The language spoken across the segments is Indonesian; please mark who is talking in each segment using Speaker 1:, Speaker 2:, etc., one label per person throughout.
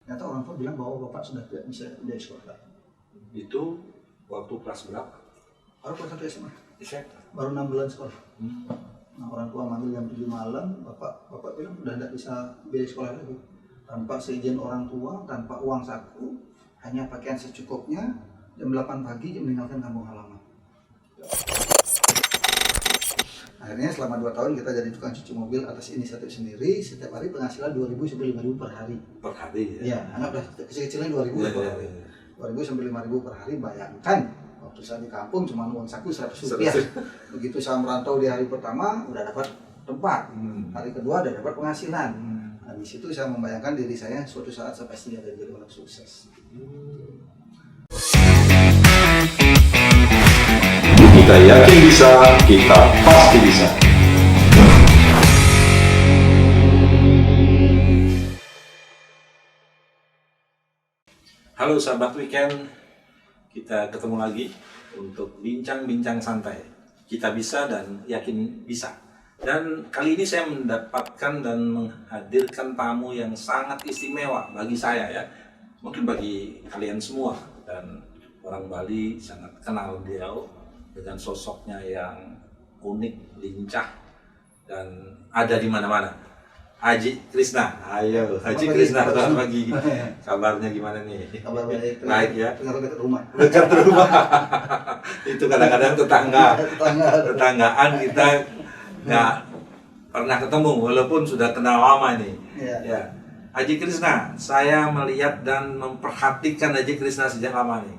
Speaker 1: Ternyata orang tua bilang bahwa bapak sudah tidak bisa dari sekolah.
Speaker 2: Itu waktu kelas berapa?
Speaker 1: Baru kelas 1 SMA.
Speaker 2: SMA.
Speaker 1: Baru 6 bulan sekolah. Nah, orang tua manggil jam 7 malam, bapak bilang udah tidak bisa biaya sekolah lagi. Tanpa seizin orang tua, tanpa uang saku, hanya pakaian secukupnya, jam 8 pagi dia meninggalkan kampung halaman. Akhirnya selama 2 tahun kita jadi tukang cuci mobil atas inisiatif sendiri. Setiap hari penghasilan 2.000 sampai 5.000 per hari.
Speaker 2: Per hari ya?
Speaker 1: Ya, anggaplah kecil-kecilnya 2.000 per hari. 2.000 sampai 5.000 per hari. Bayangkan waktu saya di kampung cuma uang saku 100 rupiah. Begitu saya merantau di hari pertama udah dapat tempat. Hari kedua udah dapat penghasilan. Nah, di situ saya membayangkan diri saya suatu saat saya pasti akan jadi orang sukses.
Speaker 3: Kita yakin bisa, kita pasti bisa.
Speaker 2: Halo sahabat weekend, kita ketemu lagi untuk bincang-bincang santai. Kita bisa dan yakin bisa. Dan kali ini saya mendapatkan dan menghadirkan tamu yang sangat istimewa bagi saya ya. Mungkin bagi kalian semua, dan orang Bali sangat kenal beliau dengan sosoknya yang unik, lincah, dan ada di mana-mana. Haji Krisna, ayo Haji Krisna, selamat pagi. Kabarnya gimana nih?
Speaker 1: Kabar baik.
Speaker 2: Baik ya.
Speaker 1: Tinggal dekat rumah.
Speaker 2: Dekat rumah. Itu kadang-kadang tetanggaan kita nggak pernah ketemu walaupun sudah kenal lama nih. Ya. Haji Krisna, saya melihat dan memperhatikan Haji Krisna sejak lama nih.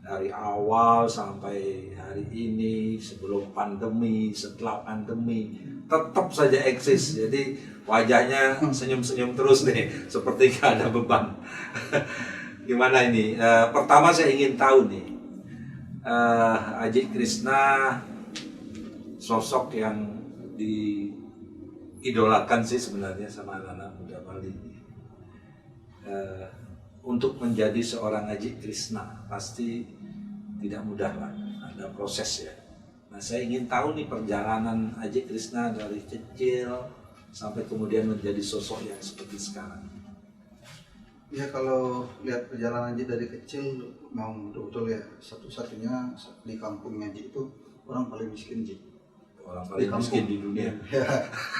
Speaker 2: Dari awal sampai hari ini, sebelum pandemi, setelah pandemi, tetap saja eksis. Jadi wajahnya senyum-senyum terus nih, seperti gak ada beban. Gimana ini? Pertama saya ingin tahu nih, Haji Krisna sosok yang diidolakan sih sebenarnya sama anak-anak muda Bali. Untuk menjadi seorang Haji Krisna pasti tidak mudah lah, ada proses ya. Nah, saya ingin tahu nih perjalanan Haji Krisna dari kecil sampai kemudian menjadi sosok yang seperti sekarang.
Speaker 1: Ya, kalau lihat perjalanan Haji dari kecil memang betul-betul ya, satu-satunya di kampung Haji itu orang paling miskin Ji.
Speaker 2: Orang paling miskin di dunia.
Speaker 1: Ya,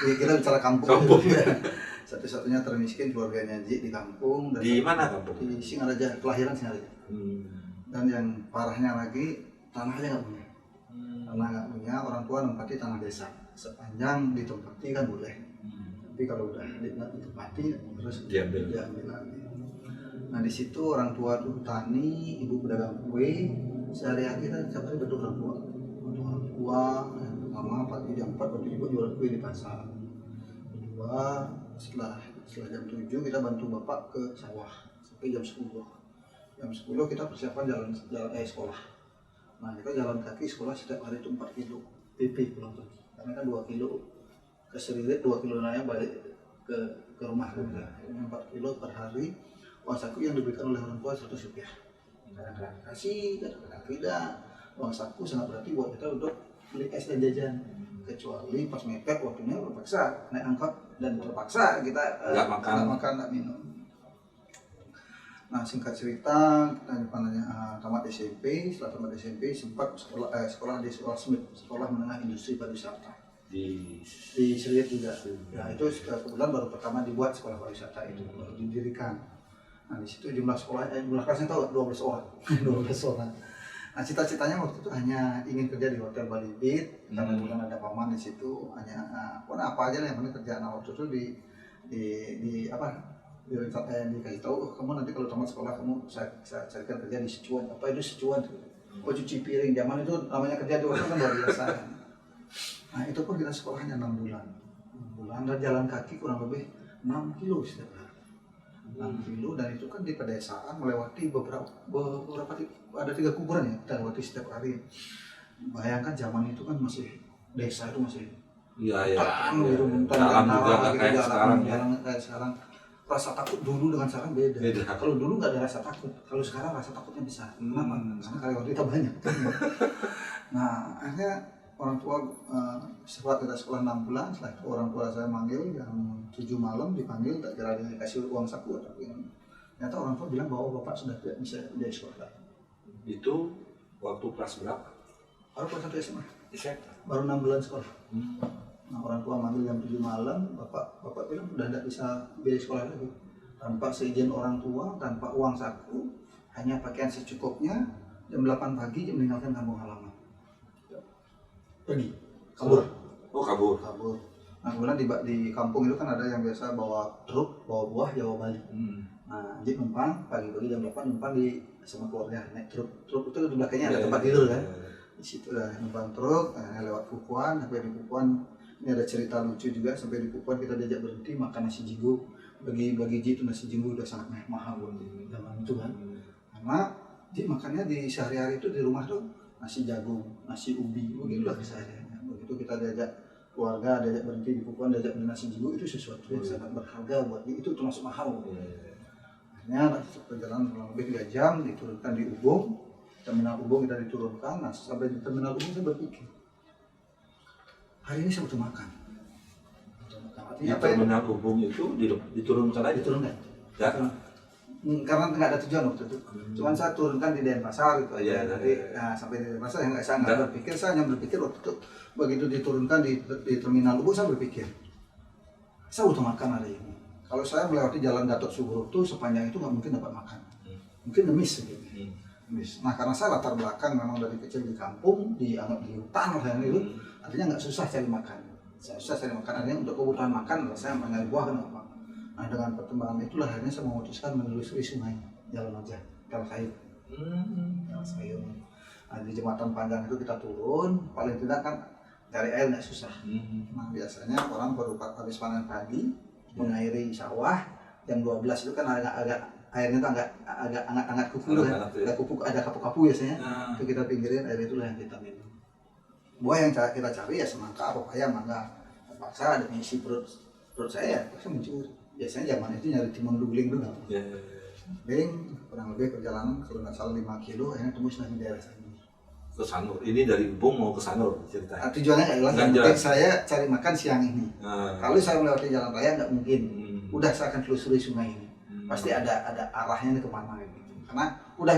Speaker 1: kita bicara kampung. Satu-satunya termiskin keluarganya Haji di kampung. Dan
Speaker 2: di mana kampung?
Speaker 1: Di Singaraja, kelahiran Singaraja. Dan yang parahnya lagi, tanahnya nggak punya. Tanah nggak punya, orang tua nempati tanah desa. Sepanjang ditempati kan boleh. Tapi kalau udah ditempati, terus diambil lagi. Nah, di situ orang tua tuh petani, ibu pedagang kue. Sehari-hari kita setiap hari bantu orang tua. Orang tua, mama pagi jam 4 bantu ibu jualan kue di pasar. Kedua, setelah jam 7 kita bantu bapak ke sawah sampai jam 10. Jam 10 kita persiapan jalan sekolah. Nah, kita jalan kaki sekolah setiap hari itu 4 kilo PP pulang pergi. Karena kan 2 kilo ke Seririt, 2 kilo naik balik ke rumah. 4 kilo per hari. Uang saku yang diberikan oleh orang tua 100 rupiah. Kadang-kadang kasih, kadang-kadang tidak. Uang saku sangat berarti buat kita untuk beli es dan jajan. Kecuali pas mepet waktunya terpaksa naik angkot dan terpaksa kita nggak makan, nggak minum. Nah, singkat cerita, tamat SMP. Setelah tamat SMP sempat sekolah di sekolah menengah industri pariwisata di Seriet juga. Nah, itu kebetulan baru pertama dibuat sekolah pariwisata itu, baru didirikan. Nah, di situ jumlah kelasnya tahu 12 orang. 12 orang. Nah, cita-citanya waktu itu hanya ingin kerja di Hotel Bali Beat, karena bukan ada paman di situ, hanya apa aja lah yang penting kerjaan. Nah, waktu itu dikasih tahu, kamu nanti kalau tamat sekolah kamu saya carikan kerja di Sicuan. Apa itu Sicuan? Oh, cuci piring. Zaman itu namanya kerja di hotel kan luar biasa. Nah, itu pun kita sekolahnya 6 bulan. 6 bulan dan jalan kaki kurang lebih 6 kilo setiap hari. 6 kilo, dan itu kan di pedesaan melewati beberapa ada 3 kuburan ya kita lewati setiap hari. Bayangkan zaman itu kan masih desa itu masih
Speaker 2: dalam juga kayak sekarang ya.
Speaker 1: Kayak sekarang rasa takut dulu dengan sekarang beda. Kalau dulu nggak ada rasa takut, kalau sekarang rasa takutnya besar. Kenapa? Karena karyawan kita banyak. Nah, akhirnya orang tua setelah kita sekolah 6 bulan, setelah itu orang tua saya manggil jam 7 malam, dipanggil, tak kira dia kasih uang saku, tapi ternyata orang tua bilang bahwa bapak sudah tidak bisa jadi sekolah.
Speaker 2: Itu waktu kelas berapa?
Speaker 1: Baru kelas 1 SMA.
Speaker 2: SMA.
Speaker 1: Baru 6 bulan sekolah. Nah, orang tua manggil jam 7 malam, bapak bilang udah tidak bisa biaya sekolah lagi. Tanpa seizin orang tua, tanpa uang saku, hanya pakaian secukupnya, jam 8 pagi dia meninggalkan kampung halaman. Pergi, kabur.
Speaker 2: Oh, kabur.
Speaker 1: Nah, kemudian di kampung itu kan ada yang biasa bawa truk, bawa buah, Jawa Bali. Nah, dia numpang, pagi-pagi jam 8 numpang sama keluarga, naik truk itu di belakangnya ada tempat tidur kan. Di situ lah numpang truk, lewat Pupuan, sampai di Pupuan ini ada cerita lucu juga, sampai di Pupuan kita diajak berhenti makan nasi jigo. Bagi Ji itu nasi jigo udah sangat mahal di zaman itu kan. Karena Ji makannya di sehari-hari itu di rumah tuh nasi jagung, nasi ubi, begitulah kesehariannya. Begitu kita diajak keluarga, diajak berhenti di Pupuan, diajak beli nasi jigo, itu sesuatu yang sangat berharga buat dia, itu termasuk mahal. Akhirnya perjalanan kurang lebih 3 jam, diturunkan di Ubung, terminal Ubung kita diturunkan. Nah, sampai di terminal Ubung saya berpikir, hari ini saya butuh makan.
Speaker 2: Di terminal Ubung itu diturunkan aja?
Speaker 1: Diturunkan.
Speaker 2: Ya?
Speaker 1: Karena nggak ada tujuan waktu itu. Cuman saya turunkan di Denpasar gitu aja. Jadi sampai di Denpasar saya nggak berpikir, saya hanya berpikir waktu itu begitu diturunkan di terminal Ubung, saya berpikir, saya butuh makan hari ini. Kalau saya melewati jalan Gatot Subroto sepanjang itu nggak mungkin dapat makan, mungkin demis gitu. Nah, karena saya latar belakang memang dari kecil di kampung, di hutan lah itu, artinya nggak susah cari makan. Saya susah cari makan, artinya untuk kebutuhan makan saya mencari buah kan apa. Nah, dengan pertimbangan itulah akhirnya saya memutuskan menelusuri sungai, jalan aja, jalan sayur. Jalan sayur. Nah, di jembatan panjang itu kita turun, paling tidak kan cari air nggak susah. Nah, biasanya orang baru habis panen pagi, mengairi sawah, jam 12 itu kan agak airnya tuh agak hangat kuku kan, ada kapu-kapu biasanya. Itu kita pinggirin, air itulah yang kita minum. Buah yang kita cari ya semangka, pepaya, mangga. Terpaksa ada mengisi perut saya, terpaksa mencuri. Biasanya zaman itu nyari timun dugling dulu. Kurang lebih perjalanan kalau nggak salah 5 kilo, akhirnya tembus di daerah Sanur.
Speaker 2: Ke Sanur. Ini dari Ubung mau ke Sanur ceritanya.
Speaker 1: Tujuannya nggak jelas. Yang penting saya cari makan siang ini. Kalau saya melewati jalan raya nggak mungkin. Udah saya akan telusuri sungai ini. Pasti ada arahnya ke mana gitu. Karena udah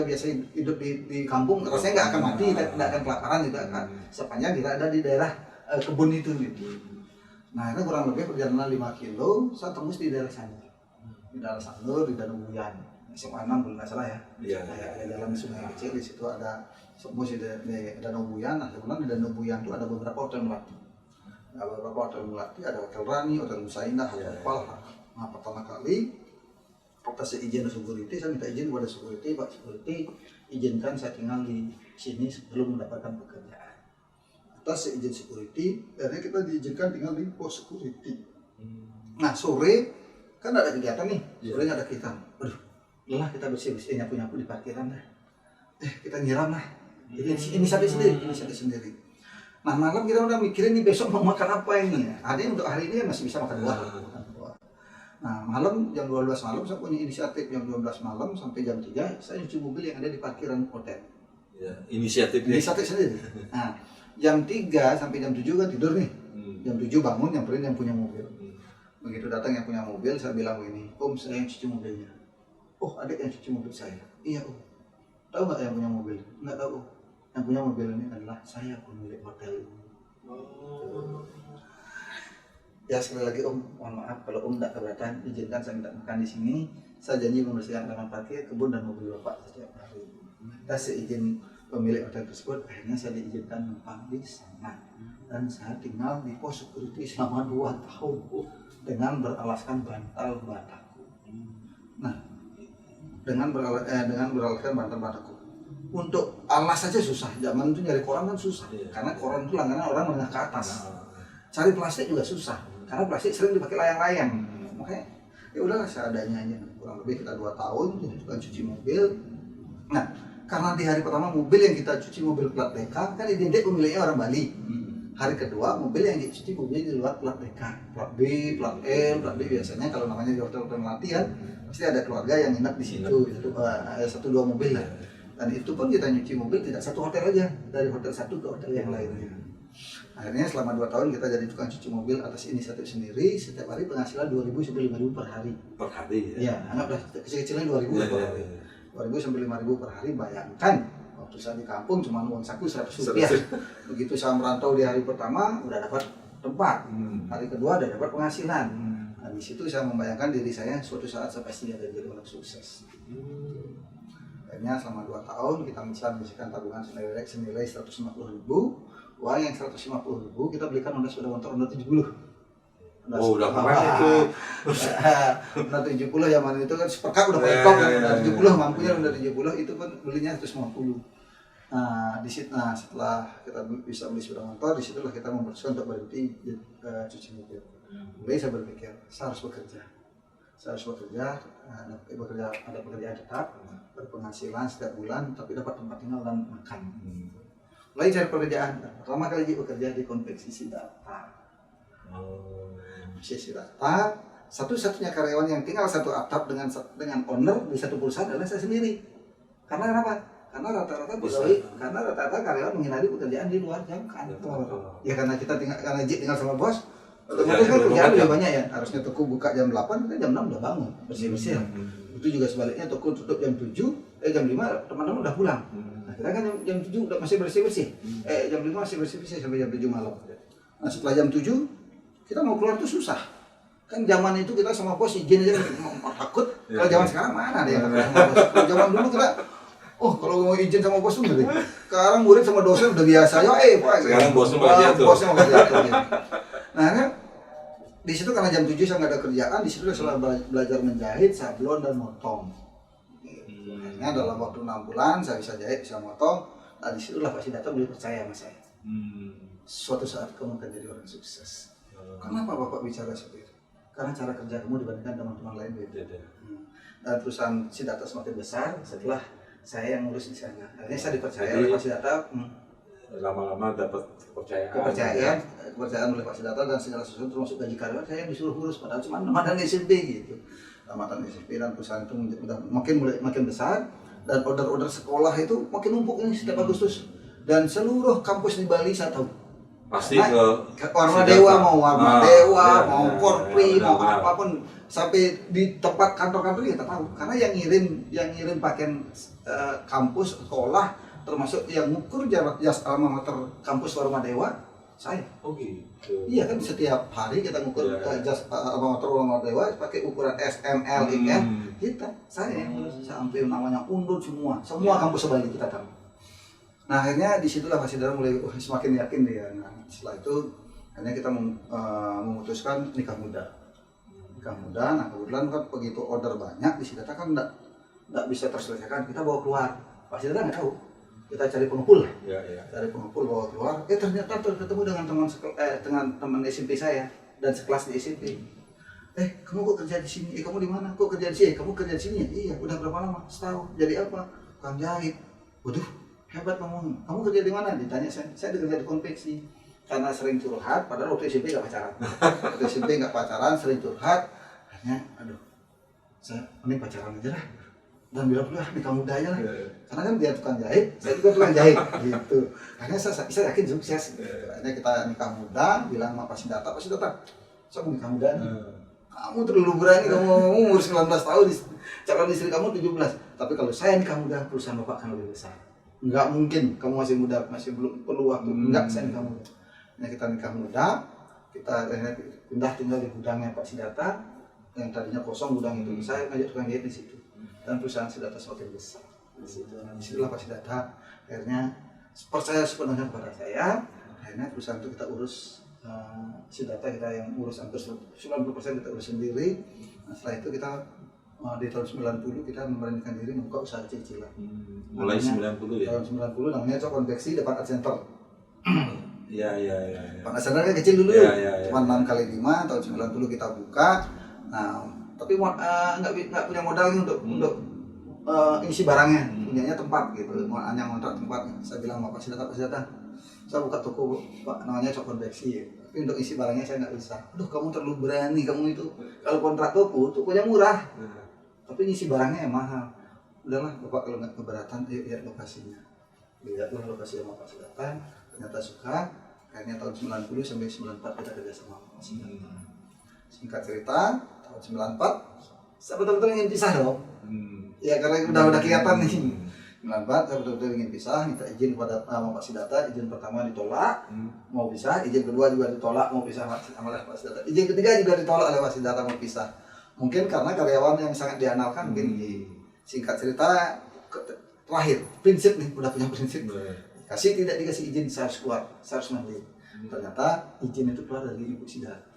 Speaker 1: biasa hidup di kampung, rasanya nggak akan mati, nggak akan kelaparan juga kan. Sepanjang kita ada di daerah kebun itu gitu. Nah, itu kurang lebih perjalanan 5 kilo, saya tembus di daerah Sanur. Di daerah Sanur, di Danau Buyan. SMA 6 kalau nggak salah ya. Ada jalan sungai kecil, di situ ada tembus di Danau Buyan. Nah, kemudian di Danau Buyan itu ada beberapa hotel melati. Ada hotel Rani, hotel Nusa Indah, hotel Palha. Nah, pertama kali atas izin security, saya minta izin kepada security, Pak Security, izinkan saya tinggal di sini sebelum mendapatkan pekerjaan. Atas izin security, akhirnya kita diizinkan tinggal di pos security. Nah, sore kan ada kegiatan nih, sore nggak ada kegiatan. Aduh, lelah kita bersih-bersih, nyapu-nyapu di parkiran dah. Kita nyiram lah. Inisiatif sendiri. Nah, malam kita udah mikirin nih besok mau makan apa ini. Ada yang untuk hari ini masih bisa makan buah. Nah, malam jam 12 malam saya punya inisiatif, jam 12 malam sampai jam 3 saya nyuci mobil yang ada di parkiran hotel. Inisiatif sendiri. Nah, jam 3 sampai jam 7 kan tidur nih. Jam 7 bangun, nyamperin yang punya mobil. Begitu datang yang punya mobil, saya bilang ini, Om, saya yang cuci mobilnya. Oh, adik yang cuci mobil saya. Iya, Om. Tahu nggak yang punya mobil? Nggak tahu, Om. Yang punya mobil ini adalah saya, pemilik hotel ini. Ya, sekali lagi Om, mohon maaf kalau Om tidak keberatan, izinkan saya minta makan di sini. Saya janji membersihkan taman parkir, kebun dan mobil Bapak setiap hari. Dan seizin pemilik hotel tersebut, akhirnya saya diizinkan numpang di sana. Dan saya tinggal di pos security selama 2 tahun dengan beralaskan bantal bataku. Nah, dengan beralaskan bantal bataku. Untuk alas saja susah, zaman itu nyari koran kan susah. Karena koran itu langganan orang menengah ke atas. Cari plastik juga susah, karena plastik sering dipakai layang-layang. Makanya ya udahlah seadanya aja. Kurang lebih kita 2 tahun jadi tukang cuci mobil. Nah, karena di hari pertama mobil yang kita cuci mobil plat BK kan identik pemiliknya orang Bali. Hari kedua mobil yang dicuci mobilnya di luar plat BK, plat B, plat L, plat D biasanya kalau namanya di hotel-hotel melati kan pasti ada keluarga yang nginep di situ. Itu ada 1-2 mobil lah. Dan itu pun kita nyuci mobil tidak satu hotel aja, dari hotel satu ke hotel yang lainnya. Akhirnya selama 2 tahun kita jadi tukang cuci mobil atas inisiatif sendiri. Setiap hari penghasilan 2.000 sampai 5.000 per hari.
Speaker 2: Per hari ya?
Speaker 1: Iya, anggaplah kecil-kecilnya 2.000 per hari. 2.000 sampai 5.000 per hari. Bayangkan waktu saya di kampung cuma uang saku 100 rupiah. Begitu saya merantau di hari pertama udah dapat tempat, hari kedua udah dapat penghasilan. Nah, di situ saya membayangkan diri saya suatu saat saya pasti ada jadi orang sukses. Akhirnya selama 2 tahun kita menyisihkan tabungan senilai 150.000. Uang yang 150.000 kita belikan Honda sepeda motor Honda 70.
Speaker 2: Oh, udah keren itu.
Speaker 1: Honda 70 zaman itu kan supercar udah paling top kan. Honda 70 mampunya Honda 70 itu kan belinya 150. Nah, setelah kita bisa beli sepeda motor, disitulah kita memutuskan untuk berhenti cuci mobil. Mulai saya berpikir, saya harus bekerja. Ada pekerjaan tetap, berpenghasilan setiap bulan, tapi dapat tempat tinggal dan makan. Mulai cari pekerjaan. Pertama kali bekerja di konveksi Siddhartha. Siddhartha, satu-satunya karyawan yang tinggal satu atap dengan owner di satu perusahaan adalah saya sendiri. Karena kenapa? Karena rata-rata karyawan menghindari pekerjaan di luar jam kantor. Ya karena kita tinggal sama bos. Otomatis kan kerjaan lebih banyak ya. Harusnya toko buka jam 8, kita jam 6 udah bangun bersih-bersih. Itu juga sebaliknya toko tutup jam 7, jam 5 teman-teman udah pulang. Nah, kita kan jam 7 udah masih bersih-bersih. Jam 5 masih bersih-bersih sampai jam 7 malam. Nah, setelah jam 7 kita mau keluar tuh susah. Kan zaman itu kita sama bos izin aja takut. Kalau zaman sekarang mana ada yang takut sama bos. Kalau zaman dulu kita kalau mau izin sama bos tuh ngeri. Sekarang murid sama dosen udah biasa. Pak.
Speaker 2: Sekarang bosnya malah jatuh.
Speaker 1: Bosnya malah jatuh. Nah, kan di situ karena jam 7 saya nggak ada kerjaan, di situ saya belajar menjahit, sablon dan motong. Akhirnya dalam waktu 6 bulan saya bisa jahit, bisa motong. Nah, di situlah Pak Siddhartha mulai percaya sama saya. Suatu saat kamu akan jadi orang sukses. Kenapa Bapak bicara seperti itu? Karena cara kerja kamu dibandingkan teman-teman lain beda. Dan perusahaan Siddhartha semakin besar setelah saya yang ngurus di sana. Akhirnya saya dipercaya oleh Pak Siddhartha.
Speaker 2: Lama-lama dapat kepercayaan
Speaker 1: oleh Pak Siddhartha dan segala sesuatu termasuk gaji karyawan saya yang disuruh urus, padahal cuma tamatan SMP gitu. Tamatan SMP dan perusahaan itu udah makin besar dan order-order sekolah itu makin numpuk ini setiap Agustus. Dan seluruh kampus di Bali saya tahu.
Speaker 2: Pasti
Speaker 1: ke Warma Dewa, mau Korpri, mau apapun sampai di tempat kantor-kantor kita tahu. Karena yang ngirim pakaian kampus sekolah termasuk yang ngukur jarak jas alma mater kampus Warma Dewa saya.
Speaker 2: Oh gitu.
Speaker 1: Iya kan setiap hari kita ngukur jas alma mater Warma Dewa pakai ukuran S, M, L, XL. Saya yang sampai namanya undur semua kampus Bali kita tahu. Nah, akhirnya disitulah Pak Siddhartha mulai semakin yakin dia. Nah, setelah itu akhirnya kita memutuskan nikah muda. Nah kebetulan kan begitu order banyak di Siddhartha kan nggak bisa terselesaikan, kita bawa keluar. Pak Siddhartha nggak tahu. Kita cari pengumpul, cari pengumpul bawa keluar. Ternyata ketemu dengan teman SMP saya dan sekelas di SMP. Kamu kok kerja di sini? Kamu di mana? Kok kerja di sini? Kamu kerja di sini ya? Iya. Udah berapa lama? Setahun. Jadi apa? Tukang jahit. Waduh, hebat kamu. Kamu kerja di mana? Ditanya saya kerja di konveksi. Karena sering curhat, padahal waktu SMP nggak pacaran. Sering curhat. Akhirnya, saya mending pacaran aja lah. Dan bilang pula nikah muda aja lah. Karena kan dia tukang jahit, saya juga tukang jahit gitu. Akhirnya saya yakin sukses gitu. Akhirnya kita nikah muda, bilang sama Pak Siddhartha, saya mau nikah muda nih. Kamu terlalu berani, kamu umur 19 tahun, calon istri kamu 17. Tapi kalau saya nikah muda, perusahaan Bapak akan lebih besar. Enggak mungkin, kamu masih muda, masih belum perlu waktu. Enggak, saya nikah muda. Nah, kita nikah muda, kita akhirnya pindah tinggal di gudangnya Pak Siddhartha, yang tadinya kosong gudang itu. Saya ngajak tukang jahit di situ. Dan perusahaan Siddhartha semakin besar. Disitulah Pak Siddhartha akhirnya percaya sepenuhnya kepada saya. Akhirnya perusahaan itu kita urus. Siddhartha kita yang urus hampir 90% kita urus sendiri. Nah, setelah itu kita di tahun 90 kita memberanikan diri membuka usaha kecil-kecilan.
Speaker 2: Mulai 90 ya?
Speaker 1: Tahun 90 namanya konveksi depan Art Center.
Speaker 2: Iya.
Speaker 1: Art Center kan kecil dulu, cuma 6x5, tahun 90 kita buka. Nah, tapi nggak punya modal untuk isi barangnya, punyanya tempat gitu, hanya ngontrak tempatnya. Saya bilang sama Pak Siddhartha, saya buka toko Pak, namanya konveksi ya. Tapi untuk isi barangnya saya nggak bisa. Aduh, kamu terlalu berani, kamu itu kalau kontrak tokonya murah, tapi ngisi barangnya yang mahal. Udahlah Bapak, kalau nggak keberatan, lihat lokasinya. Lihatlah lokasi sama Pak Siddhartha, ternyata suka. Akhirnya tahun 90 sampai 94 kita kerja sama Pak Siddhartha. Singkat cerita, tahun 94 saya betul-betul ingin pisah dong. Ya karena udah kelihatan nih. 94 saya betul-betul ingin pisah, minta izin kepada Pak Siddhartha. Izin pertama ditolak, mau pisah. Izin kedua juga ditolak, mau pisah sama Pak Siddhartha. Izin ketiga juga ditolak oleh Pak Siddhartha, mau pisah. Mungkin karena karyawan yang sangat diandalkan, mungkin. Singkat cerita, terakhir prinsip nih, udah punya prinsip. Tidak dikasih izin, saya harus keluar, saya harus mandiri. Ternyata izin itu keluar dari Ibu Siddhartha.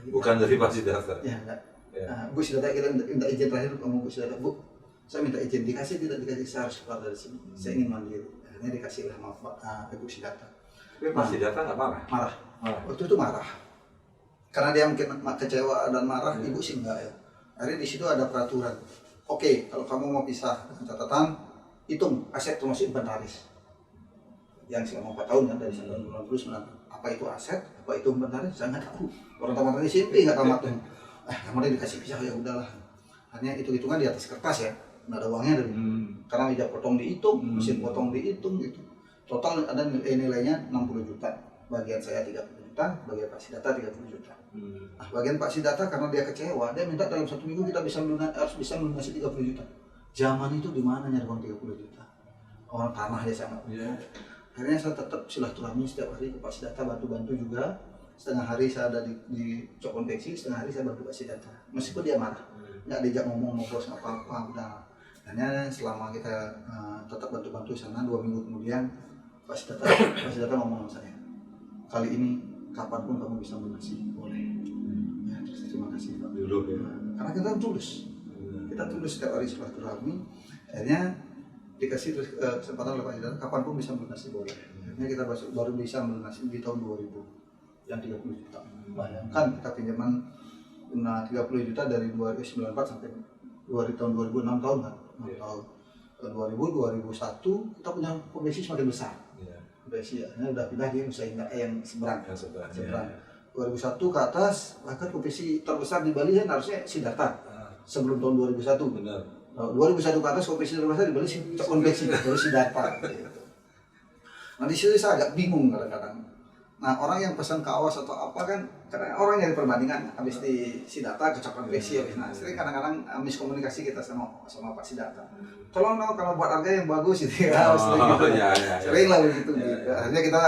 Speaker 2: Bukan dari Pak Siddhartha.
Speaker 1: Ya enggak. Nah, Bu Siddhartha kita minta izin terakhir sama Bu Siddhartha, Bu, saya minta izin, dikasih tidak dikasih, saya harus keluar dari sini. Saya ingin mandiri. Akhirnya dikasih oleh Ibu Siddhartha.
Speaker 2: Tapi Pak Siddhartha nggak marah?
Speaker 1: Marah. Waktu itu marah. Karena dia mungkin kecewa dan marah, Ibu sih enggak ya. Akhirnya di situ ada peraturan. Oke, kalau kamu mau pisah dengan catatan, hitung aset termasuk inventaris. Yang selama 4 tahun kan, dari 1999. Apa itu aset, apa itu inventaris, saya nggak tahu. Orang tamat dari SMP nggak tamat tuh. Kemudian dikasih pisah, ya udahlah. Hanya hitung-hitungan di atas kertas ya, nggak ada uangnya dari. Karena meja potong dihitung, mesin potong dihitung gitu. Total ada nilainya 60 juta. Bagian saya 30 juta, bagian Pak Siddhartha 30 juta. Nah, bagian Pak Siddhartha karena dia kecewa, dia minta dalam 1 minggu kita harus bisa melunasi 30 juta. Zaman itu di mana nyari uang 30 juta? Orang tanah ya sangat. Akhirnya saya tetap silaturahmi setiap hari ke Pak Siddhartha, bantu-bantu juga. Setengah hari saya ada di Cok Konveksi, setengah hari saya bantu Pak Siddhartha. Meskipun dia marah, nggak diajak ngomong bos apa-apa, udah. Akhirnya selama kita tetap bantu-bantu sana, 2 minggu kemudian Pak Siddhartha ngomong sama saya, kali ini kapanpun kamu bisa melunasi, boleh. Ya, terus terima kasih Pak. Karena kita tulus, setiap hari silaturahmi. Akhirnya dikasih kesempatan oleh Pak Siddhartha, kapanpun bisa melunasi, boleh. Akhirnya kita baru bisa melunasi di tahun 2000 yang 30 juta. Bayangkan kita pinjaman 30 juta dari 1994 sampai tahun 2006, 6 tahun kan? 6 tahun. Tahun 2000, 2001 kita punya komisi semakin besar. Komisi ya, ini udah pindah di Nusa Indah yang seberang. 2001 ke atas, bahkan komisi terbesar di Bali kan harusnya Siddhartha sebelum tahun 2001.
Speaker 2: Benar.
Speaker 1: 2001 ke atas komisi terbesar di Bali konveksi, baru Siddhartha. Gitu. Nah di situ saya agak bingung kadang-kadang. Nah orang yang pesan ke awas atau apa kan, karena orang yang perbandingan habis di Siddhartha ke Cok Konveksi habis. Nah sering kadang-kadang miskomunikasi kita sama Pak Siddhartha. Tolong dong kalau buat harga yang bagus gitu ya, sering gitu. Sering lah begitu. Gitu. Akhirnya kita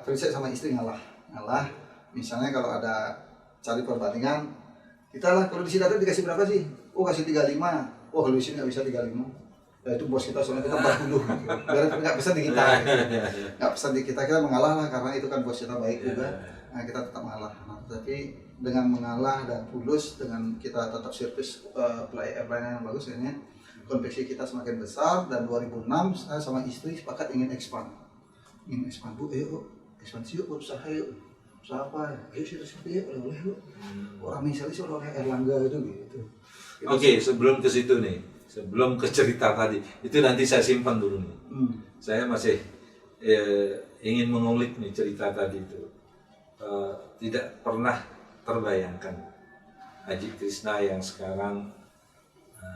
Speaker 1: prinsip sama istri ngalah. Misalnya kalau ada cari perbandingan, kita lah kalau di Siddhartha dikasih berapa sih? Oh kasih 35. Oh kalau di sini nggak bisa 35. Ya itu bos kita soalnya kita 40. Biar nggak pesan di kita. Nggak pesan di kita mengalah lah karena itu kan bos kita baik juga. Nah kita tetap mengalah. Nah, tapi dengan mengalah dan tulus, dengan kita tetap servis pelayanan yang bagus, akhirnya konveksi kita semakin besar. Dan 2006 saya sama istri sepakat ingin expand. Bu, ayo ekspansi yuk, berusaha yuk. Usaha apa? Ayo siapa yuk, oleh yuk. Orang misalnya sih oleh Erlangga itu gitu.
Speaker 2: Oke, sebelum ke situ nih. Sebelum ke cerita tadi, itu nanti saya simpan dulu nih. Saya masih ingin mengulik nih cerita tadi itu. Tidak pernah terbayangkan Haji Krisna yang sekarang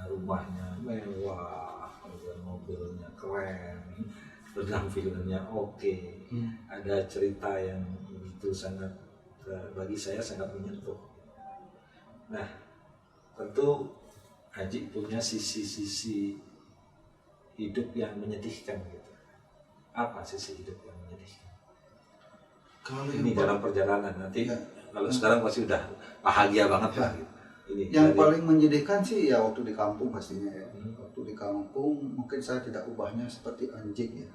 Speaker 2: rumahnya mewah, mobilnya keren, penampilannya oke. Ada cerita yang begitu sangat bagi saya sangat menyentuh. Nah, tentu Haji punya sisi-sisi hidup yang menyedihkan gitu. Apa sisi hidup yang menyedihkan? Kalau ini dalam perjalanan nanti, kalau sekarang pasti udah bahagia banget lah. Gitu. Ini
Speaker 1: yang paling menyedihkan sih ya waktu di kampung pastinya ya. Waktu di kampung mungkin saya tidak ubahnya seperti anjing ya.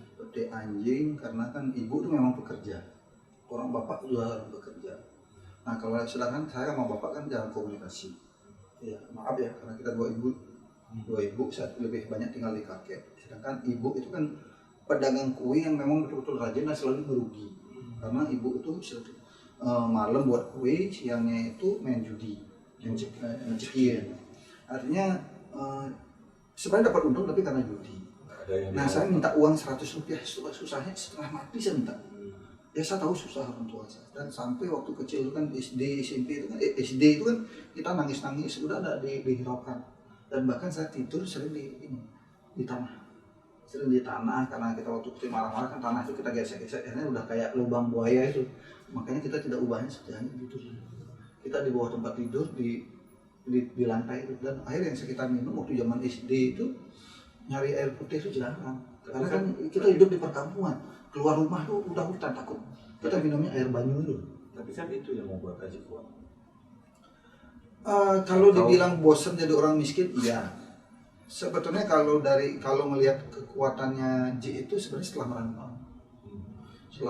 Speaker 1: Seperti anjing karena kan ibu itu memang pekerja. Orang bapak juga orang bekerja. Nah kalau sedangkan saya sama bapak kan jarang komunikasi. Ya, maaf ya, karena kita dua ibu saat lebih banyak tinggal di kakek. Sedangkan ibu itu kan pedagang kue yang memang betul-betul rajin dan selalu merugi. Karena ibu itu malam buat kue, siangnya itu main judi, mencekian. Artinya sebenarnya dapat untung tapi karena judi. Nah saya minta uang 100 rupiah, susahnya setelah mati saya minta. Ya saya tahu susah orang tua saya, dan sampai waktu kecil itu kan SD, SMP itu kan SD itu kan kita nangis-nangis udah ada dihiraukan, dan bahkan saya tidur sering di tanah sering di tanah, karena kita waktu kecil marah-marah kan tanah itu kita gesek-gesek, akhirnya udah kayak lubang buaya itu. Makanya kita tidak ubahnya seperti gitu. Kita di bawah tempat tidur di lantai itu, dan air yang kita minum waktu zaman SD itu nyari air putih itu jarang. Karena kan kita hidup di perkampungan, keluar rumah tuh udah hutan, takut kita minumnya air banyu itu.
Speaker 2: Tapi kan itu yang membuat Haji kuat.
Speaker 1: Kalau dibilang bosan jadi orang miskin, iya. Sebetulnya kalau melihat kekuatannya Ji itu sebenarnya setelah merantau.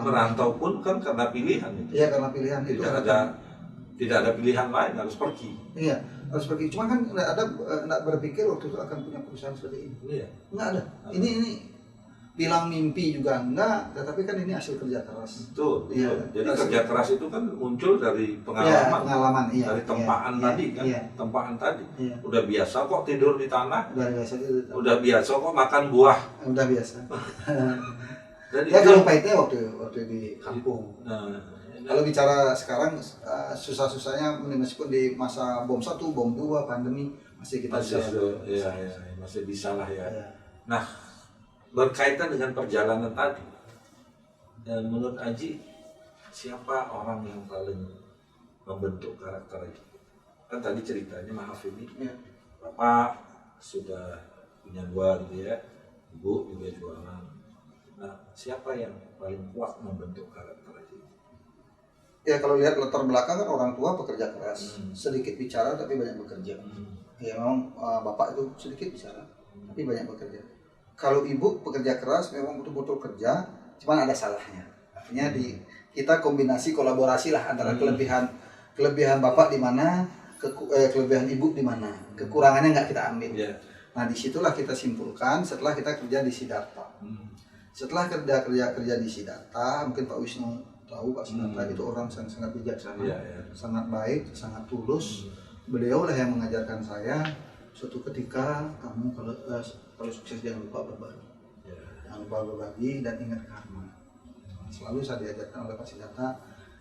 Speaker 2: Merantau pun kan karena pilihan itu.
Speaker 1: Iya, karena pilihan itu.
Speaker 2: Tidak ada pilihan lain, harus pergi.
Speaker 1: Iya, harus pergi. Cuma kan nggak berpikir waktu itu akan punya perusahaan seperti ini.
Speaker 2: Iya.
Speaker 1: Nggak ada. Ini bilang mimpi juga enggak, tetapi kan ini hasil kerja keras.
Speaker 2: Betul.
Speaker 1: Iya.
Speaker 2: Jadi kerja keras itu kan muncul dari pengalaman.
Speaker 1: Iya, pengalaman, iya.
Speaker 2: Dari tempaan
Speaker 1: iya,
Speaker 2: tadi kan.
Speaker 1: Iya.
Speaker 2: Tempaan tadi.
Speaker 1: Iya.
Speaker 2: Udah biasa kok tidur di tanah.
Speaker 1: Udah biasa gitu.
Speaker 2: Udah biasa kok makan buah.
Speaker 1: Udah biasa.
Speaker 2: Dan
Speaker 1: Ya kalau pahitnya waktu di kampung. Kalau bicara sekarang susah-susahnya meskipun di masa bom 1, bom 2, pandemi masih kita
Speaker 2: masih bisa lah ya.
Speaker 1: Iya.
Speaker 2: Nah, berkaitan dengan perjalanan tadi, dan menurut Aji, siapa orang yang paling membentuk karakter itu? Kan tadi ceritanya, maaf ini,
Speaker 1: Iya.
Speaker 2: Bapak sudah punya 2 gitu ya, Ibu juga jualan. Nah, siapa yang paling kuat membentuk karakter Aji?
Speaker 1: Ya kalau lihat latar belakang kan orang tua pekerja keras, sedikit bicara tapi banyak bekerja. Ya memang bapak itu sedikit bicara tapi banyak bekerja. Kalau ibu pekerja keras memang betul-betul kerja, cuman ada salahnya. Artinya kita kombinasi kolaborasi lah antara kelebihan bapak di mana, kelebihan ibu di mana, kekurangannya nggak kita ambil.
Speaker 2: Yeah.
Speaker 1: Nah disitulah kita simpulkan setelah kita kerja di Siddhartha. Setelah kerja di Siddhartha, mungkin Pak Wisnu tahu Pak Siddhartha itu orang yang sangat bijaksana, sangat baik, sangat tulus. Beliau lah yang mengajarkan saya suatu ketika kamu kalau sukses jangan lupa berbagi, jangan lupa berbagi dan ingat karma. Selalu saya diajarkan oleh Pak Siddhartha,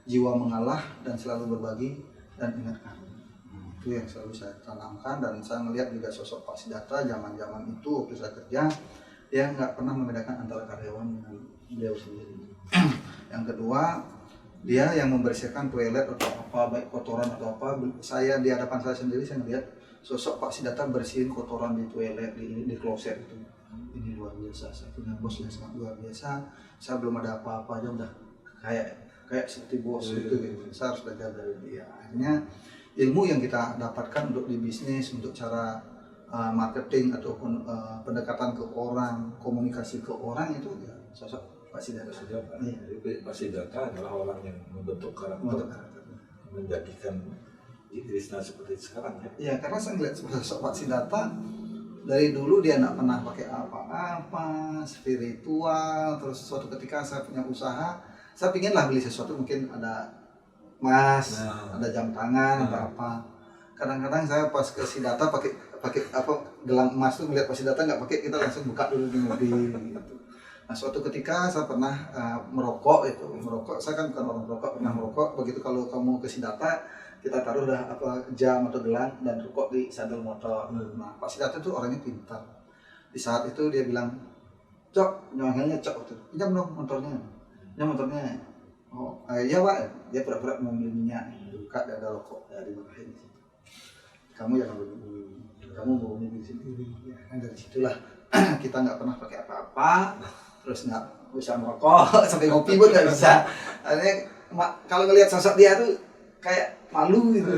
Speaker 1: jiwa mengalah dan selalu berbagi dan ingat karma. Itu yang selalu saya tanamkan, dan saya melihat juga sosok Pak Siddhartha zaman itu waktu saya kerja, dia nggak pernah membedakan antara karyawan dengan beliau sendiri. Yang kedua, dia yang membersihkan toilet atau apa, baik kotoran atau apa. Saya di hadapan saya sendiri saya melihat sosok Pak Siddhartha bersihin kotoran di toilet, di kloset itu. Ini luar biasa, saya punya bos yang sangat luar biasa. Saya belum ada apa-apa aja udah kayak seperti bos gitu. Saya harus belajar dari dia. Akhirnya ilmu yang kita dapatkan untuk di bisnis, untuk cara marketing ataupun pendekatan ke orang, komunikasi ke orang itu ya sosok Pak Siddhartha.
Speaker 2: Pak Siddhartha adalah orang yang membentuk karakter, menjadikan Krishna seperti sekarang ya.
Speaker 1: Iya, karena saya melihat sosok Pak Siddhartha dari dulu dia tidak pernah pakai apa-apa, spiritual. Terus suatu ketika saya punya usaha, saya pinginlah beli sesuatu, mungkin ada emas, ada jam tangan atau apa. Kadang-kadang saya pas ke Siddhartha pakai apa gelang emas tuh, melihat Pak Siddhartha nggak pakai, kita langsung buka dulu di mobil gitu. Nah suatu ketika saya pernah merokok. Saya kan bukan orang merokok, pernah merokok. Begitu kalau kamu ke Siddhartha, kita taruh dah apa jam atau gelang dan rokok di sadel motor. Nah Pak Siddhartha itu orangnya pintar. Di saat itu dia bilang, Cok, nyongkelnya Cok, pinjam dong motornya. Pinjam motornya. Oh iya Pak, dia pura-pura mau beli minyak, buka dan ada rokok, ya dimarahin. Kamu jangan begini, kamu mau beli sendiri. Ya, kan dari situlah kita nggak pernah pakai apa-apa, terus nggak bisa merokok, sampai ngopi pun nggak bisa. Akhirnya kalau ngelihat sosok dia tuh kayak malu gitu.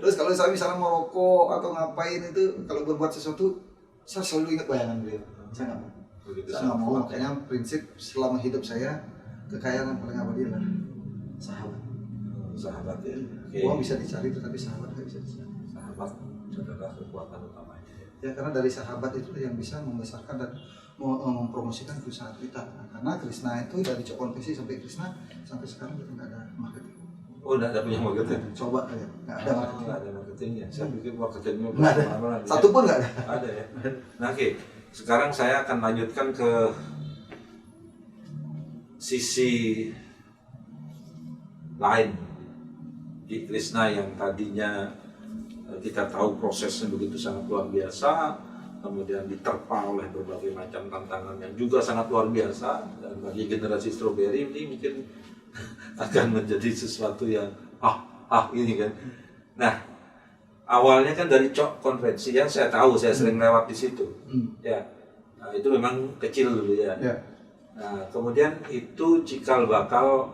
Speaker 1: Terus kalau saya misalnya merokok atau ngapain itu, kalau berbuat sesuatu, saya selalu ingat bayangan beliau. Saya nggak mau. Makanya prinsip selama hidup saya, kekayaan yang paling abadi adalah sahabat ya. Uang bisa dicari, tetapi sahabat nggak bisa dicari.
Speaker 2: Sahabat adalah kekuatan utamanya
Speaker 1: ya, karena dari sahabat itu yang bisa membesarkan dan mempromosikan perusahaan kita. Karena Krishna itu dari Konfesi sampai Krishna sampai sekarang kita nggak ada marketing.
Speaker 2: Oh, nggak ada punya marketing?
Speaker 1: Coba ya, nggak ada marketing.
Speaker 2: Nggak ada marketingnya. Saya pikir marketingnya
Speaker 1: nggak ada. Satu pun nggak ada.
Speaker 2: Ada ya. Nah, oke. Sekarang saya akan lanjutkan ke sisi lain di Krishna yang tadinya kita tahu prosesnya begitu sangat luar biasa, kemudian diterpa oleh berbagai macam tantangan yang juga sangat luar biasa, dan bagi generasi strawberry ini mungkin akan menjadi sesuatu yang ini kan. Nah, awalnya kan dari cok konvensi yang saya tahu, saya sering lewat di situ. Ya, nah, itu memang kecil dulu ya. Nah, kemudian itu cikal bakal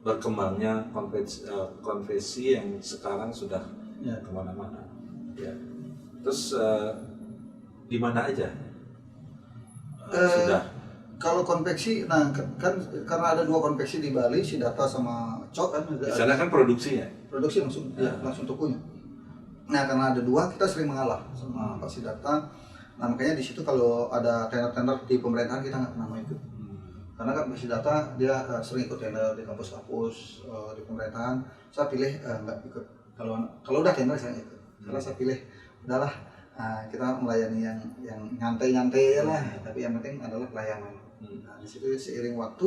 Speaker 2: berkembangnya konvensi yang sekarang sudah kemana-mana. Ya. Terus di mana aja sudah?
Speaker 1: Kalau konveksi, nah kan karena ada 2 konveksi di Bali, Siddhartha sama Cok kan.
Speaker 2: Di sana kan produksinya?
Speaker 1: Produksi langsung, langsung tukunya. Nah karena ada 2, kita sering mengalah sama Pak Siddhartha. Nah makanya di situ kalau ada tender-tender di pemerintahan kita nggak pernah mau ikut. Karena kan Pak Siddhartha dia sering ikut tender di kampus-kampus, di pemerintahan. Saya pilih nggak ikut. Kalau udah tender saya ikut. Karena saya pilih udahlah, kita melayani yang nyantai-nyantai lah, tapi yang penting adalah pelayanan. Nah, di situ seiring waktu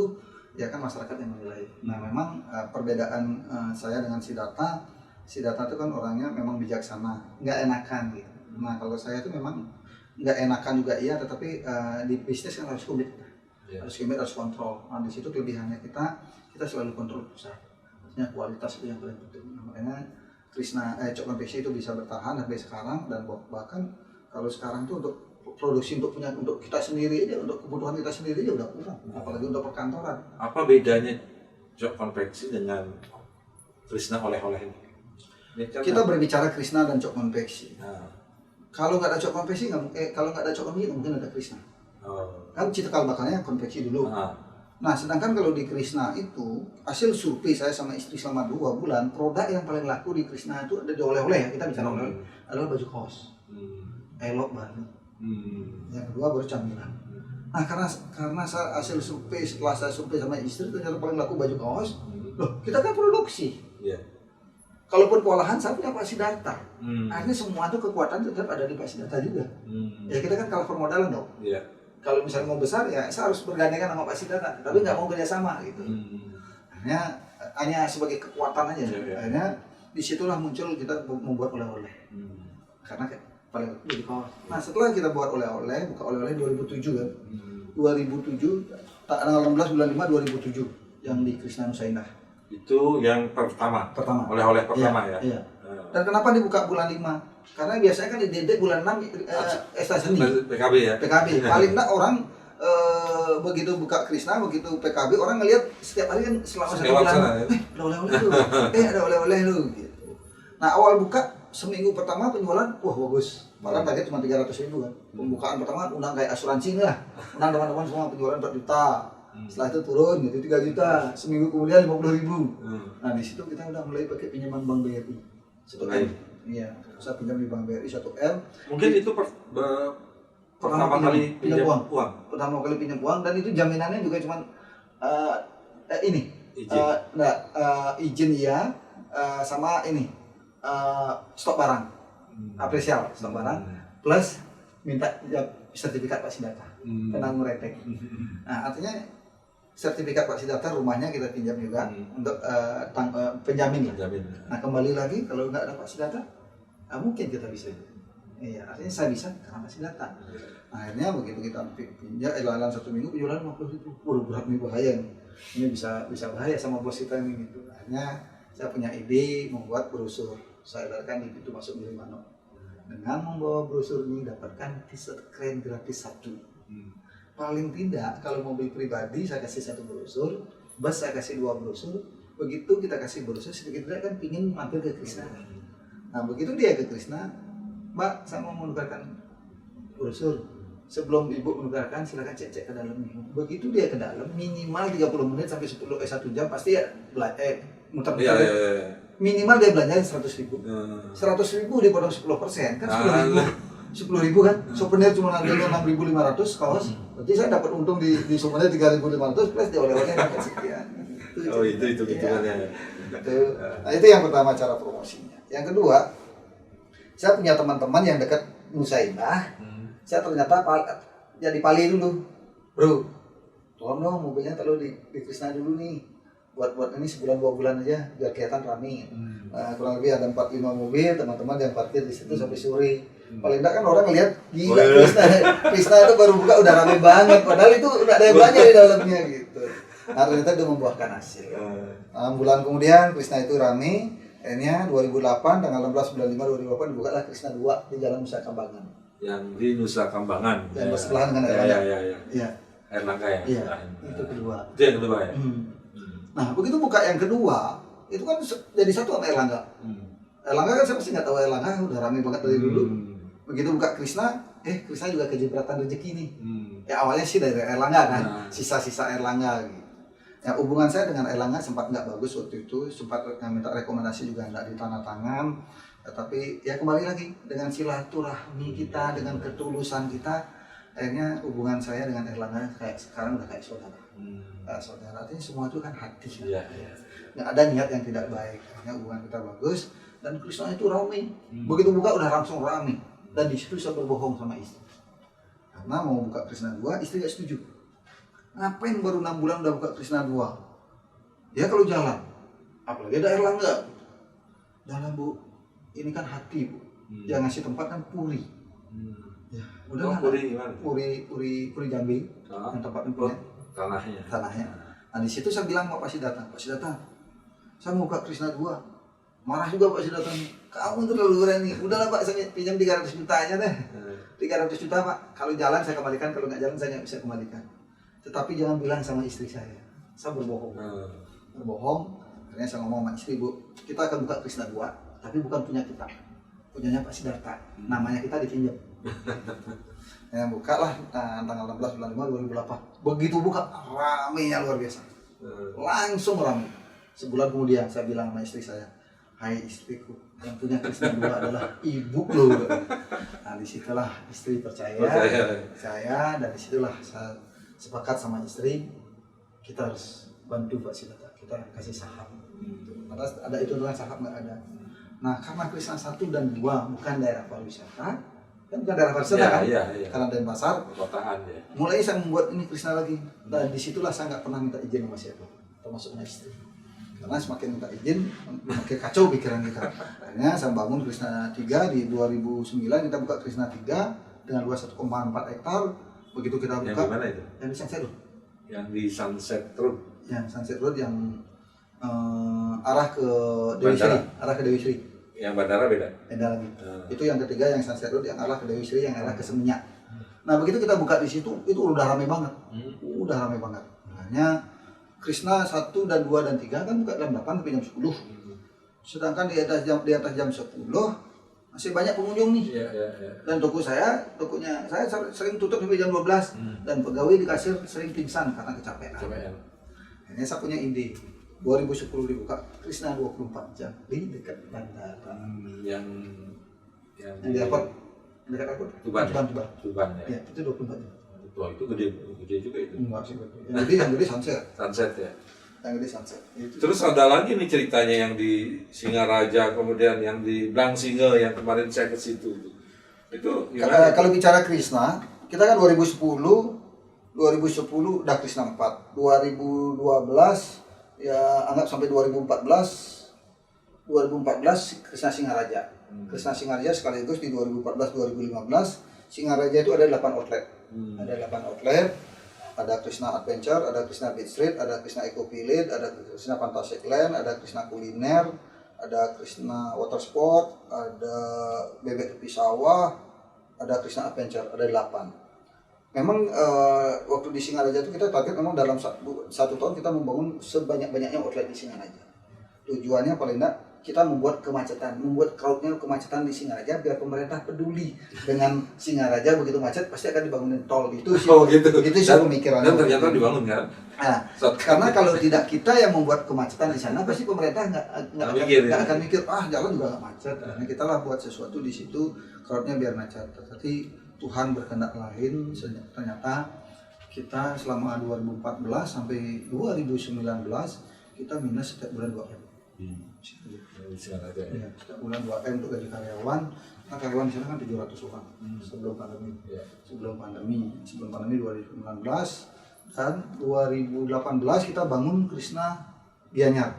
Speaker 1: ya kan masyarakat yang menilai. Nah memang perbedaan saya dengan Siddhartha itu kan orangnya memang bijaksana, nggak enakan gitu. Nah kalau saya itu memang nggak enakan juga iya, tetapi di bisnis kan harus komit, harus kontrol. Nah di situ kelebihannya kita selalu kontrol pusat, artinya kualitas itu yang paling penting. Nah, makanya Cok Konveksi itu bisa bertahan sampai sekarang, dan bahkan kalau sekarang tuh untuk produksi untuk kita sendiri aja, untuk kebutuhan kita sendiri aja udah kurang, apalagi untuk perkantoran.
Speaker 2: Apa bedanya Cok Konveksi dengan Krishna oleh-oleh ini?
Speaker 1: Kita berbicara Krishna dan Cok Konveksi. Kalau nggak ada Cok Konveksi kalau nggak ada Cok Konveksi mungkin ada Krishna. Kan cikal bakalnya konveksi dulu. Nah, sedangkan kalau di Krishna itu, hasil survei saya sama istri selama 2 bulan, produk yang paling laku di Krishna itu ada di oleh-oleh ya, kita bicara oleh-oleh, adalah baju kaos. Elok banget. Yang kedua baru camilan. Nah, karena hasil survei, setelah saya survei sama istri, ternyata paling laku baju kaos. Loh, kita kan produksi. Kalaupun kewalahan, saya punya Pak Siddhartha. Akhirnya semua itu kekuatan tetap ada di Pak Siddhartha juga. Ya kita kan kalah permodalan dong. Kalau misalnya mau besar ya saya harus bergandengan sama Pak Siddhartha, tapi nggak mau kerjasama gitu. Akhirnya hanya sebagai kekuatan aja. Akhirnya disitulah muncul kita membuat oleh-oleh. Karena paling jadi kawan. Nah setelah kita buat oleh-oleh, buka oleh-oleh 2007 kan. 2007 tanggal 16 bulan 5 2007 yang di Krishna Nusa Indah.
Speaker 2: Itu yang pertama. Oleh-oleh pertama ya.
Speaker 1: Iya. Dan kenapa dibuka bulan 5? Karena biasanya kan di Dede bulan 6 seni.
Speaker 2: PKB ya.
Speaker 1: PKB. Paling enggak orang begitu buka Krishna, begitu PKB orang ngelihat setiap hari kan selama 1 bulan. Ada oleh-oleh lu. Ada oleh-oleh lu gitu. Nah, awal buka seminggu pertama penjualan wah bagus. Malah target cuma 300.000 kan. Pembukaan pertama undang kayak asuransi lah. Undang teman-teman semua penjualan 4 juta. Setelah itu turun jadi 3 juta. Seminggu kemudian 50.000. Nah, di situ kita udah mulai pakai pinjaman Bank BRI. Iya, saya pinjam di Bank BRI 1M. Mungkin
Speaker 2: itu pertama kali pinjam uang.
Speaker 1: Pertama kali pinjam uang, dan itu jaminannya juga cuma ini. Izin iya, sama ini stok barang, apresial stok barang, plus minta sertifikat Pak Siddhartha, penanggung retek. Nah artinya sertifikat Pak Siddhartha rumahnya kita pinjam juga untuk penjamin. Nah kembali lagi kalau nggak ada Pak Siddhartha, mungkin kita bisa. Iya, artinya saya bisa karena Pak Siddhartha. Nah, akhirnya begitu kita pinjam, dalam 1 minggu penjualan 50.000. Berat nih bahaya nih. Ini bisa bahaya sama bos kita ini gitu. Akhirnya saya punya ide membuat brosur. Saya edarkan di pintu masuk Gilimanuk. Dengan membawa brosur ini dapatkan t-shirt keren gratis 1. Paling tidak kalau mobil pribadi saya kasih 1 brosur, bus saya kasih 2 brosur. Begitu kita kasih brosur, sedikit tidak kan pingin mampir ke Krishna. Nah begitu dia ke Krishna, Mbak saya mau menukarkan brosur. Sebelum ibu menukarkan silakan cek ke dalam. Begitu dia ke dalam minimal 30 menit sampai 1 jam pasti ya muter-muter. Minimal dia belanja 100.000. 100.000 dipotong 10% kan 10.000 kan. Souvenir cuma ngambil 6.500 kaos. Berarti saya dapat untung di souvenir 3.500 plus di oleh-oleh dapat sekian.
Speaker 2: Itu hitungannya.
Speaker 1: Nah itu yang pertama cara promosinya. Yang kedua, saya punya teman-teman yang dekat Nusa Indah. Saya ternyata jadi pali dulu, bro. Tolong dong mobilnya taruh di Krishna dulu nih. Buat ini sebulan 2 bulan aja biar kelihatan ramai. Kurang lebih ada 4-5 mobil teman-teman yang parkir di situ sampai sore. Paling enggak kan orang ngelihat gila Krishna itu baru buka udah rame banget, padahal itu udah ada yang banyak di dalamnya gitu. Nah ternyata itu membuahkan hasil. 6 bulan kemudian Krishna itu rame, akhirnya 2008 tanggal 16 bulan 5 2008 dibukalah Krishna 2 di Jalan Nusa Kambangan.
Speaker 2: Yang di Nusa Kambangan.
Speaker 1: Yang bersebelahan dengan Erlangga.
Speaker 2: Iya. Erlangga ya.
Speaker 1: Iya. Itu kedua.
Speaker 2: Itu yang kedua ya.
Speaker 1: Nah begitu buka yang kedua, itu kan jadi satu sama Erlangga. Erlangga kan saya pasti nggak tahu Erlangga udah rame banget dari dulu. Begitu buka Krishna, Krishna juga kejebratan rezeki nih. Ya awalnya sih dari Erlangga kan, sisa-sisa Erlangga gitu. Ya hubungan saya dengan Erlangga sempat nggak bagus waktu itu, sempat minta rekomendasi juga nggak ditandatangan. Tapi ya kembali lagi dengan silaturahmi kita, dengan ketulusan kita, akhirnya hubungan saya dengan Erlangga kayak sekarang udah kayak saudara. Saudara artinya semua itu kan hati. Nggak ada niat yang tidak baik. Akhirnya hubungan kita bagus dan Krishna itu ramai. Begitu buka udah langsung ramai. Dan di situ saya berbohong sama istri. Karena mau buka Krishna 2, istri gak setuju. Ngapain baru 6 bulan udah buka Krishna 2? Ya kalau jalan. Apalagi ada Erlangga. Jalan Bu, ini kan hati Bu. Yang ngasih tempat kan Puri. Ya, udah Puri Jambi. Yang tempatnya punya. Tanahnya. Nah di situ saya bilang Pak Siddhartha, saya mau buka Krishna 2. Marah juga Pak Siddhartha, kamu terlalu berani. Udahlah Pak, saya pinjam 300 juta aja deh. 300 juta Pak, kalau jalan saya kembalikan, kalau nggak jalan saya nggak bisa kembalikan. Tetapi jangan bilang sama istri saya berbohong. Akhirnya saya ngomong sama istri, Bu, kita akan buka Krishna 2, tapi bukan punya kita, punyanya Pak Siddhartha, namanya kita dipinjam. Ya buka lah tanggal 16 bulan 5 2008. Begitu buka, ramenya luar biasa. Langsung ramai. Sebulan kemudian saya bilang sama istri saya, hai istriku, yang punya Krishna 2 adalah ibu loh. Nah disitulah istri percaya saya, dan disitulah saya sepakat sama istri, kita harus bantu Pak Siddhartha, kita kasih saham. Karena ada hitungan saham nggak ada. Nah karena Krishna 1 dan 2 bukan daerah pariwisata, kan bukan daerah pariwisata kan? Karena Denpasar,
Speaker 2: perkotaan ya.
Speaker 1: Mulai saya membuat ini Krishna lagi, dan disitulah saya nggak pernah minta izin sama siapa, termasuk sama istri. Karena semakin minta izin, makin kacau pikiran kita. Akhirnya saya bangun Krishna 3 di 2009, kita buka Krishna 3 dengan luas 1,4 hektar. Begitu kita buka.
Speaker 2: Yang di mana itu?
Speaker 1: Yang di Sunset Road.
Speaker 2: Yang di Sunset Road.
Speaker 1: Yang Sunset Road yang arah ke Dewi Sri. Arah ke Dewi Sri.
Speaker 2: Yang bandara beda?
Speaker 1: Beda lagi. Itu yang ketiga yang Sunset Road yang arah ke Dewi Sri, yang arah ke Seminyak. Nah begitu kita buka di situ, itu udah ramai banget. Udah ramai banget. Makanya Krishna 1 dan 2 dan 3 kan buka jam 8 sampai jam 10. Sedangkan di atas jam 10 masih banyak pengunjung nih. Dan tokonya saya sering tutup sampai jam 12 dan pegawai di kasir sering pingsan karena kecapean. Akhirnya saya punya ide. 2010 dibuka Krishna 24 jam di dekat bandara.
Speaker 2: Yang
Speaker 1: di airport. Dekat airport?
Speaker 2: Tuban ya.
Speaker 1: Ya, itu 24 jam.
Speaker 2: Wah, itu gede juga itu.
Speaker 1: Enggak sih, yang gede Sunset.
Speaker 2: Sunset ya.
Speaker 1: Yang gede Sunset.
Speaker 2: Terus ada lagi nih ceritanya yang di Singaraja, kemudian yang di Blangsinge yang kemarin saya ke situ. Itu gimana?
Speaker 1: Kalau bicara Krishna, kita kan 2010 udah Krishna 4. 2012 ya anggap sampai 2014 Krishna Singaraja. Krishna Singaraja sekaligus di 2014 2015 Singaraja itu ada 8 outlet. Ada 8 outlet. Ada Krishna Adventure, ada Krishna Beach Street, ada Krishna Eco Village, ada Krishna Fantastic Land, ada Krishna Kuliner, ada Krishna Water Sport, ada Bebek Tepi Sawah, ada Krishna Adventure, ada 8. Memang waktu di Singaraja itu kita target memang dalam satu tahun kita membangun sebanyak-banyaknya outlet di Singaraja. Tujuannya paling enggak kita membuat crowdnya kemacetan di Singaraja biar pemerintah peduli dengan Singaraja. Begitu macet pasti akan dibangunin tol gitu sih. Itu sih pemikirannya.
Speaker 2: Dan ternyata dibangun kan?
Speaker 1: Nah, karena kalau tidak kita yang membuat kemacetan di sana pasti pemerintah nggak akan mikir jalan juga nggak macet. Karena kita lah buat sesuatu di situ crowdnya biar macet. Tapi Tuhan berkehendak lain. Ternyata kita selama 2014 sampai 2019 kita minus setiap bulan 2 M. Ya, setiap bulan 2 M untuk gaji karyawan. Nah, karyawan di sana kan 700 orang sebelum pandemi. Sebelum pandemi 2019 dan 2018 kita bangun Krishna Gianyar.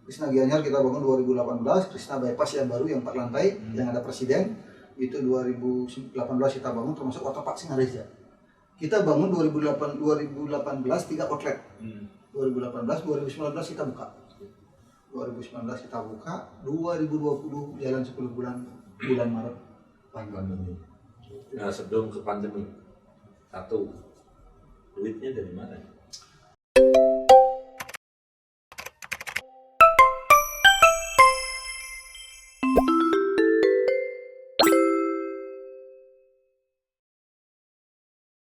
Speaker 1: Krishna Gianyar kita bangun 2018, Krishna Bypass yang baru yang 4 lantai yang ada presiden. itu 2018 kita bangun termasuk waterpark Singareja. Kita bangun 2018 3 outlet. 2018 2019 kita buka. 2019 kita buka, 2020 jalan 10 bulan Maret pandemi.
Speaker 2: Nah, sebelum ke pandemi, satu duitnya dari mana?